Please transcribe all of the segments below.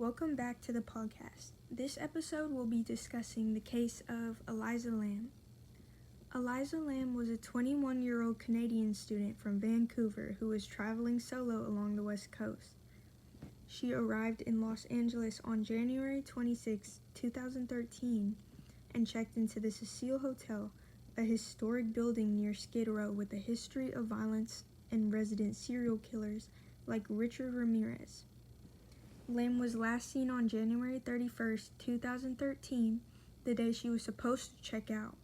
Welcome back to the podcast. This episode will be discussing the case of Elisa Lam. Elisa Lam was a 21-year-old Canadian student from Vancouver who was traveling solo along the West Coast. She arrived in Los Angeles on January 26, 2013, and checked into the Cecil Hotel, a historic building near Skid Row with a history of violence and resident serial killers like Richard Ramirez. Lam was last seen on January 31st, 2013, the day she was supposed to check out.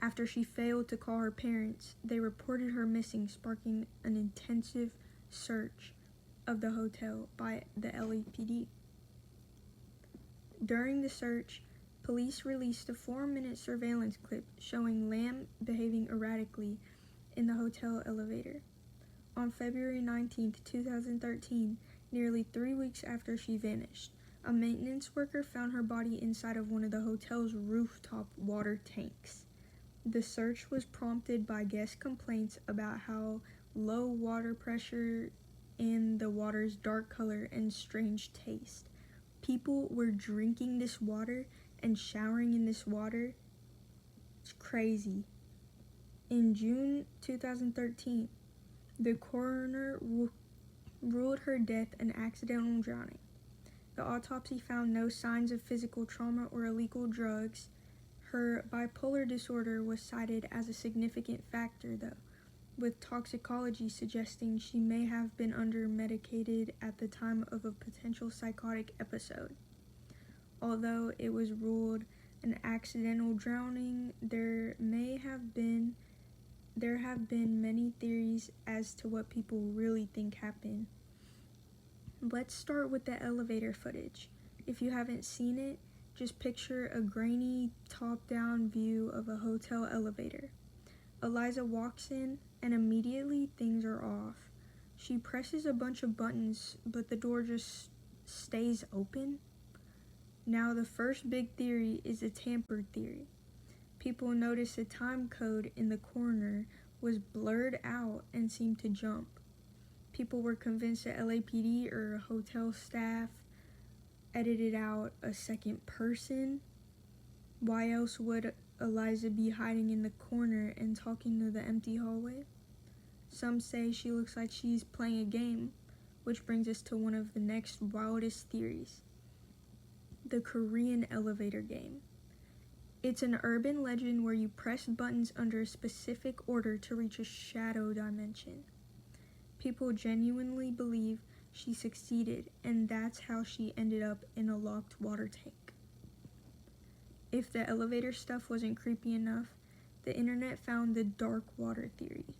After she failed to call her parents, they reported her missing, sparking an intensive search of the hotel by the LAPD. During the search, police released a 4-minute surveillance clip showing Lam behaving erratically in the hotel elevator. On February 19, 2013, nearly 3 weeks after she vanished, a maintenance worker found her body inside of one of the hotel's rooftop water tanks. The search was prompted by guest complaints about how low water pressure and the water's dark color and strange taste. People were drinking this water and showering in this water. It's crazy. In June 2013, the coroner ruled her death an accidental drowning. The autopsy found no signs of physical trauma or illegal drugs. Her bipolar disorder was cited as a significant factor, though, with toxicology suggesting she may have been under-medicated at the time of a potential psychotic episode. Although it was ruled an accidental drowning, there have been many theories as to what people really think happened. Let's start with the elevator footage. If you haven't seen it, just picture a grainy top-down view of a hotel elevator. Elisa walks in and immediately things are off. She presses a bunch of buttons, but the door just stays open. Now the first big theory is a tampered theory. People noticed a time code in the corner was blurred out and seemed to jump. People were convinced that LAPD or hotel staff edited out a second person. Why else would Elisa be hiding in the corner and talking to the empty hallway? Some say she looks like she's playing a game, which brings us to one of the next wildest theories: the Korean elevator game. It's an urban legend where you press buttons under a specific order to reach a shadow dimension. People genuinely believe she succeeded, and that's how she ended up in a locked water tank. If the elevator stuff wasn't creepy enough, the internet found the dark water theory.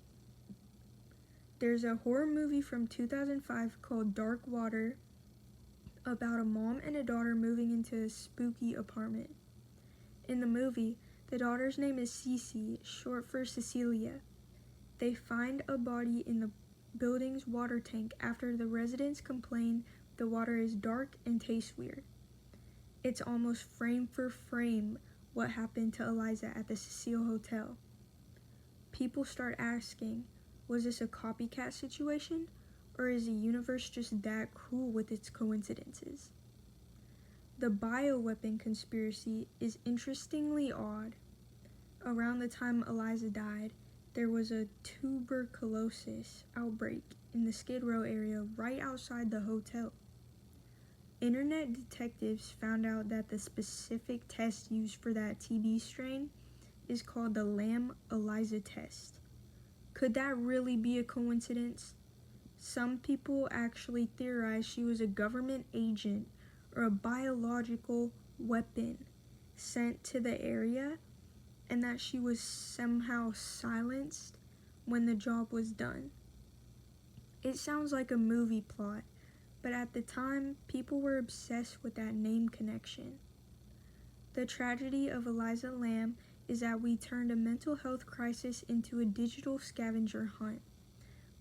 There's a horror movie from 2005 called Dark Water about a mom and a daughter moving into a spooky apartment. In the movie, the daughter's name is Cece, short for Cecilia. They find a body in the building's water tank after the residents complain the water is dark and tastes weird. It's almost frame for frame what happened to Elisa at the Cecil Hotel. People start asking, was this a copycat situation, or is the universe just that cruel with its coincidences? The bioweapon conspiracy is interestingly odd. Around the time Elisa died, there was a tuberculosis outbreak in the Skid Row area right outside the hotel. Internet detectives found out that the specific test used for that TB strain is called the Lam-Elisa test. Could that really be a coincidence? Some people actually theorize she was a government agent or a biological weapon sent to the area, and that she was somehow silenced when the job was done. It sounds like a movie plot, but at the time, people were obsessed with that name connection. The tragedy of Elisa Lam is that we turned a mental health crisis into a digital scavenger hunt.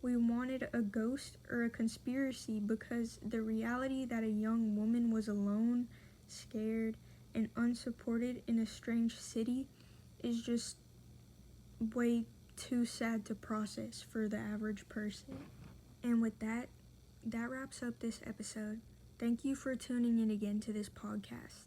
We wanted a ghost or a conspiracy because the reality that a young woman was alone, scared, and unsupported in a strange city is just way too sad to process for the average person. And with that wraps up this episode. Thank you for tuning in again to this podcast.